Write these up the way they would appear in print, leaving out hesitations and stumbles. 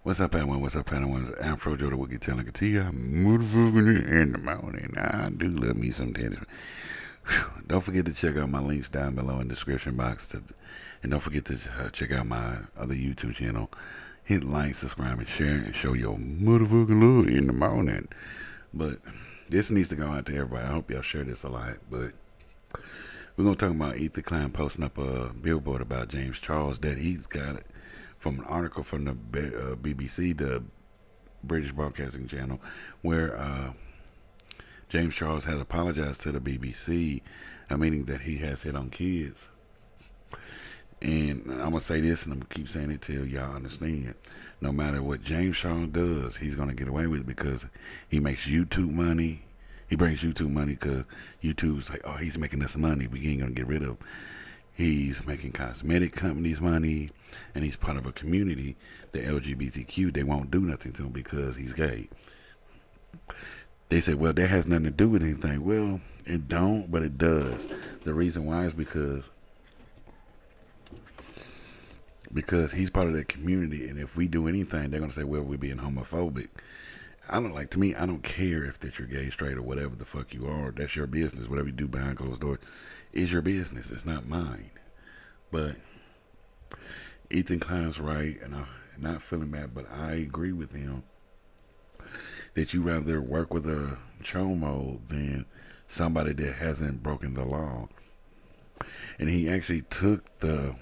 What's up, everyone? What's up, everyone? It's Afrojoe, the Wookie telling to you. Motherfucking in the morning. I do love me some tennis. Don't forget to check out my links down below in the description box. And don't forget to check out my other YouTube channel. Hit like, subscribe, and share, and show your motherfucking love in the morning. But this needs to go out to everybody. I hope y'all share this a lot. But we're going to talk about Ethan Klein posting up a billboard about James Charles that he's got it from an article from the BBC, the British Broadcasting Channel, where James Charles has apologized to the BBC, meaning that he has hit on kids. And I'm gonna say this, and I'm gonna keep saying it till y'all understand. No matter what James Charles does, he's gonna get away with it because he makes YouTube money. He brings YouTube money because YouTube's like, oh, he's making us money. We ain't gonna get rid of him. He's making cosmetic companies money, and he's part of a community, the LGBTQ. They won't do nothing to him because he's gay. They say, well, that has nothing to do with anything. Well, it don't, but it does. The reason why is because he's part of that community, and if we do anything, they're gonna say, well, we're being homophobic. I don't like to me. I don't care if that you're gay, straight, or whatever the fuck you are. That's your business. Whatever you do behind closed doors is your business. It's not mine. But Ethan Klein's right, and I'm not feeling bad, but I agree with him that you rather work with a chomo than somebody that hasn't broken the law. And he actually took the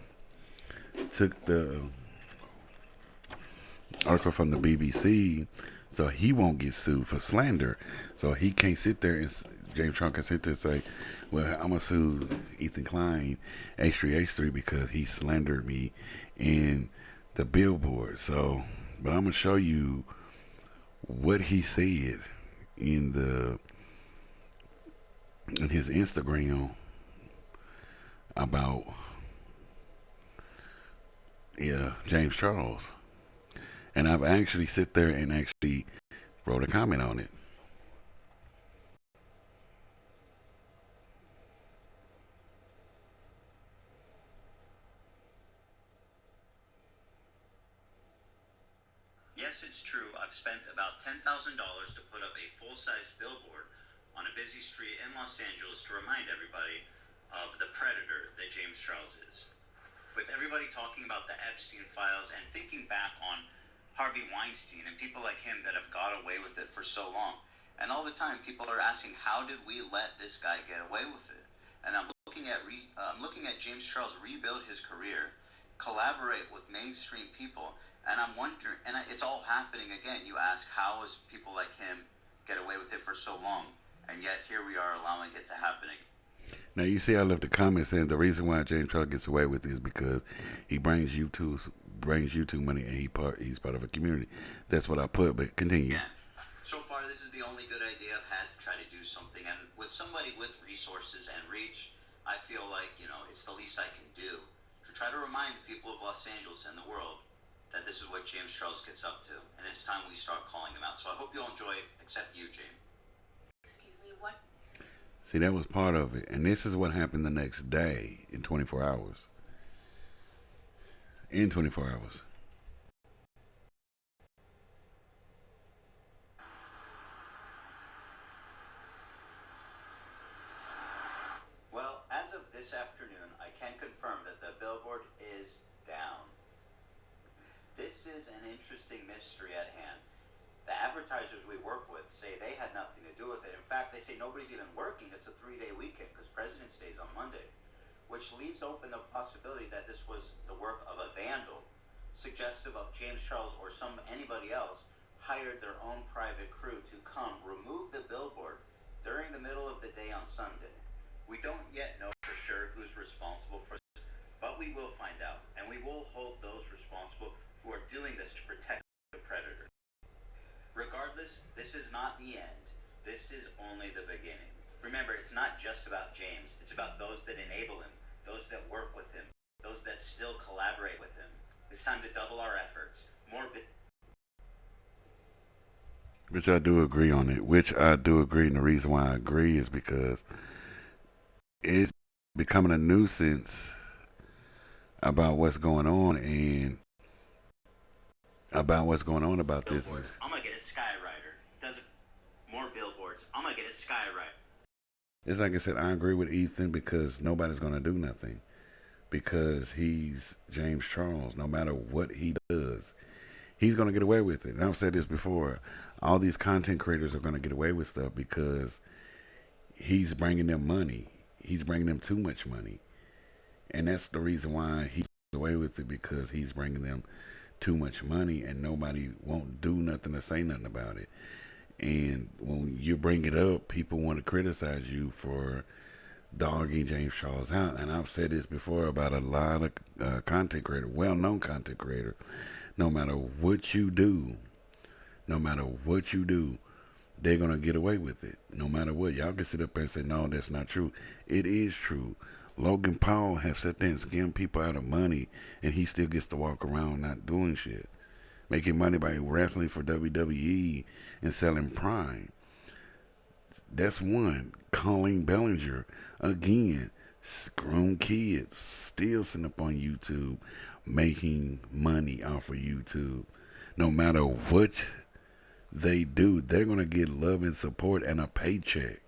article from the BBC, so he won't get sued for slander. So he can't sit there and James Trump can sit there and say, "Well, I'm gonna sue Ethan Klein H3H3 because he slandered me in the billboard." So, but I'm gonna show you what he said in the in his Instagram about James Charles, and I've actually sit there and actually wrote a comment on it. Yes, it's true. I've spent about $10,000 to put up a full-sized billboard on a busy street in Los Angeles to remind everybody of the predator that James Charles is. With everybody talking about the Epstein files and thinking back on Harvey Weinstein and people like him that have got away with it for so long. And all the time people are asking, how did we let this guy get away with it? And I'm looking at James Charles rebuild his career, collaborate with mainstream people, and I'm wondering, and it's all happening again. You ask, how does people like him get away with it for so long? And yet here we are allowing it to happen again. Now you see, I left a comment saying the reason why James Charles gets away with it is because he brings YouTube money, and he's part of a community. That's what I put. But continue. Yeah. So far, this is the only good idea I've had to try to do something. And with somebody with resources and reach, I feel like, it's the least I can do to try to remind the people of Los Angeles and the world that this is what James Charles gets up to. And it's time we start calling him out. So I hope you'll enjoy it, except you, James. Excuse me, what? See, that was part of it, and this is what happened the next day in 24 hours. In 24 hours. Well, as of this afternoon, I can confirm that the billboard is down. This is an interesting mystery at hand. The advertisers we work with say they had nothing to do with it. In fact, they say nobody's even working. It's a 3-day weekend because President's Day is on Monday, which leaves open the possibility that this was the work of a vandal, suggestive of James Charles or anybody else hired their own private crew to come remove the billboard during the middle of the day on Sunday. We don't yet know for sure who's responsible for this, but we will find out, and we will hold those responsible who are doing this to protect the predator. Regardless, this is not the end. This is only the beginning. Remember, it's not just about James. It's about those that enable him, those that work with him, those that still collaborate with him. It's time to double our efforts. Which I do agree on it. Which I do agree, and the reason why I agree is because it's becoming a nuisance about what's going on, and about what's going on about this. Billboards, I'm gonna get a skywriter. Does it more billboards? I'm gonna get a skywriter. It's like I said, I agree with Ethan because nobody's going to do nothing because he's James Charles. No matter what he does, he's going to get away with it. And I've said this before. All these content creators are going to get away with stuff because he's bringing them money. He's bringing them too much money. And that's the reason why he gets away with it because he's bringing them too much money and nobody won't do nothing or say nothing about it. And when you bring it up, people want to criticize you for dogging James Charles out. And I've said this before about a lot of content creators, well-known content creators. No matter what you do, no matter what you do, they're gonna get away with it. No matter what, y'all can sit up there and say, "No, that's not true." It is true. Logan Paul has sat there and scammed people out of money, and he still gets to walk around not doing shit, making money by wrestling for WWE and selling Prime. That's one. Colleen Bellinger, again, grown kids still sitting up on YouTube making money off of YouTube. No matter what they do, they're going to get love and support and a paycheck.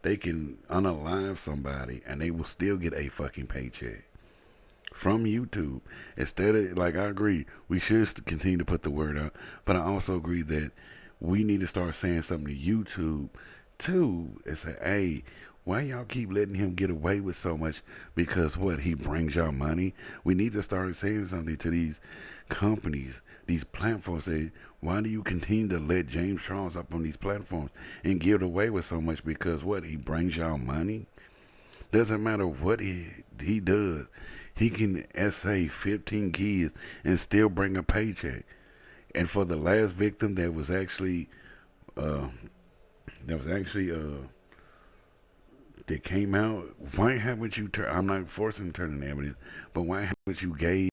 They can unalive somebody and they will still get a fucking paycheck from YouTube. Instead of, like, I agree, we should continue to put the word out, but I also agree that we need to start saying something to YouTube too and say, hey, why y'all keep letting him get away with so much? Because what, he brings y'all money? We need to start saying something to these companies, these platforms. Say, why do you continue to let James Charles up on these platforms and get away with so much? Because what, he brings y'all money? Doesn't matter what he does. He can essay 15 kids and still bring a paycheck. And for the last victim uh, that was actually that came out, why haven't you I'm not forcing turning evidence, but why haven't you gave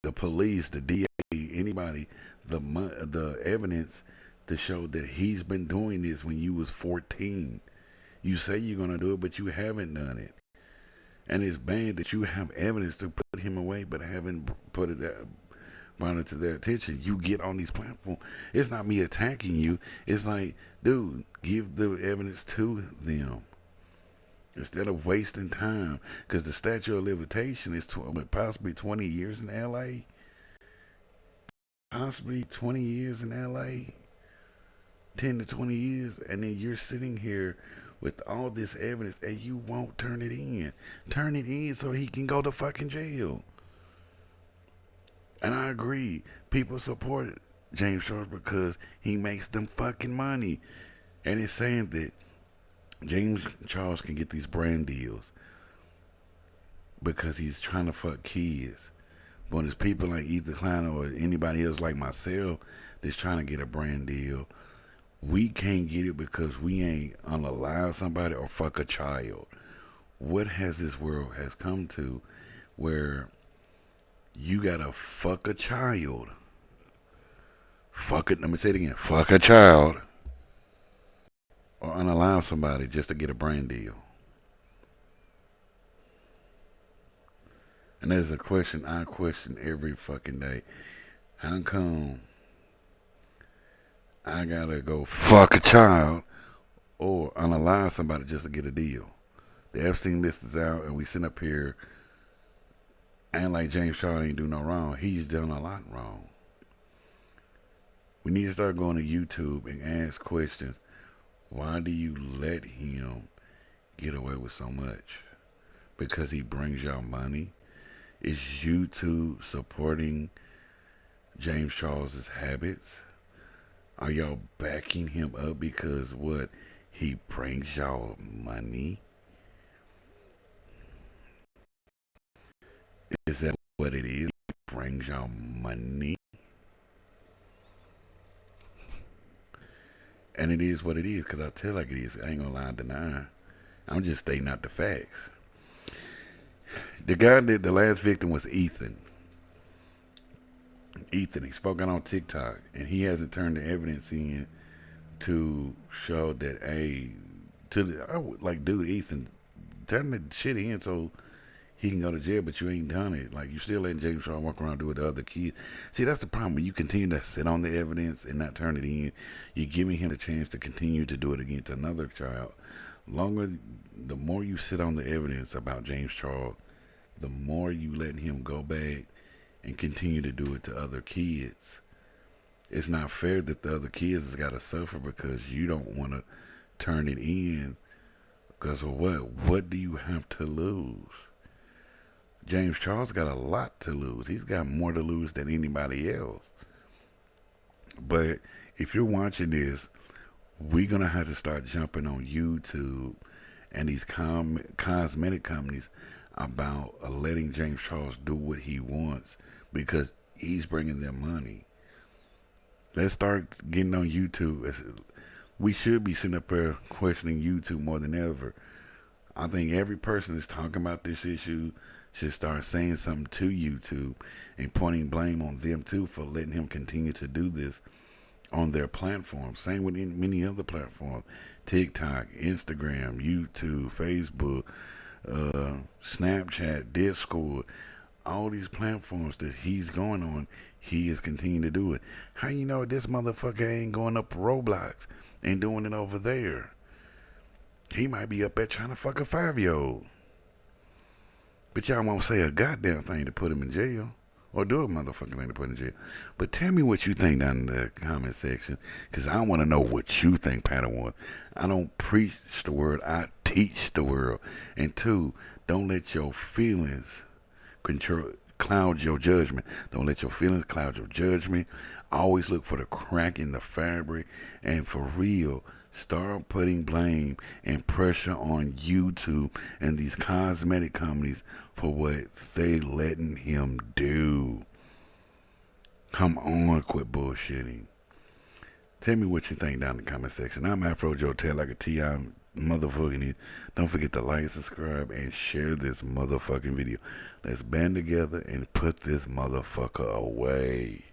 the police, the DA, anybody, the evidence to show that he's been doing this when you was 14? You say you're gonna do it, but you haven't done it. And it's bad that you have evidence to put him away, but haven't put it brought it to their attention. You get on these platforms. It's not me attacking you. It's like, dude, give the evidence to them instead of wasting time. Because the statute of limitation is possibly 20 years in L.A. Possibly 20 years in L.A. 10 to 20 years, and then you're sitting here with all this evidence and you won't turn it in. Turn it in so he can go to fucking jail. And I agree, people support James Charles because he makes them fucking money. And it's saying that James Charles can get these brand deals because he's trying to fuck kids. But there's people like Ethan Klein or anybody else like myself that's trying to get a brand deal. We can't get it because we ain't unalive somebody or fuck a child. What has this world has come to where you gotta fuck a child? Fuck it, let me say it again. Fuck a child or unalive somebody just to get a brand deal. And there's a question I question every fucking day. How come I gotta go fuck a child or unalive somebody just to get a deal? The Epstein list is out and we sit up here and like James Charles ain't do no wrong. He's done a lot wrong. We need to start going to YouTube and ask questions. Why do you let him get away with so much? Because he brings y'all money? Is YouTube supporting James Charles's habits? Are y'all backing him up because what? He brings y'all money? Is that what it is? He brings y'all money? And it is what it is, because I tell like it is. I ain't gonna lie and deny. I'm just stating out the facts. The guy that the last victim was Ethan. Ethan, he spoke out on TikTok, and he hasn't turned the evidence in to show that, hey, I would like, dude, Ethan, turn the shit in so he can go to jail, but you ain't done it. Like, you still letting James Charles walk around and do it to other kids. See, that's the problem. When you continue to sit on the evidence and not turn it in, you're giving him the chance to continue to do it against another child. Longer, the more you sit on the evidence about James Charles, the more you letting him go back and continue to do it to other kids. It's not fair that the other kids has got to suffer because you don't want to turn it in. Because of what? What do you have to lose? James Charles got a lot to lose. He's got more to lose than anybody else. But if you're watching this, we're going to have to start jumping on YouTube and these cosmetic companies about letting James Charles do what he wants because he's bringing them money. Let's start getting on YouTube. We should be sitting up there questioning YouTube more than ever. I think every person that's talking about this issue should start saying something to YouTube and pointing blame on them too for letting him continue to do this on their platform. Same with many other platforms. TikTok, Instagram, YouTube, Facebook, Snapchat, Discord. All these platforms that he's going on, he is continuing to do it. How you know this motherfucker ain't going up Roblox and doing it over there? He might be up there trying to fuck a 5-year-old. But y'all won't say a goddamn thing to put him in jail. Or do a motherfucking thing to put him in jail. But tell me what you think down in the comment section. Because I want to know what you think, Padawan. I don't preach the word. I teach the world. And two, don't let your feelings cloud your judgment. Don't let your feelings cloud your judgment. Always look for the crack in the fabric. And for real, start putting blame and pressure on YouTube and these cosmetic companies for what they letting him do. Come on, quit bullshitting. Tell me what you think down in the comment section. I'm Afrojoe, tell like a T.I. motherfucking it. Don't forget to like, subscribe, and share this motherfucking video. Let's band together and put this motherfucker away.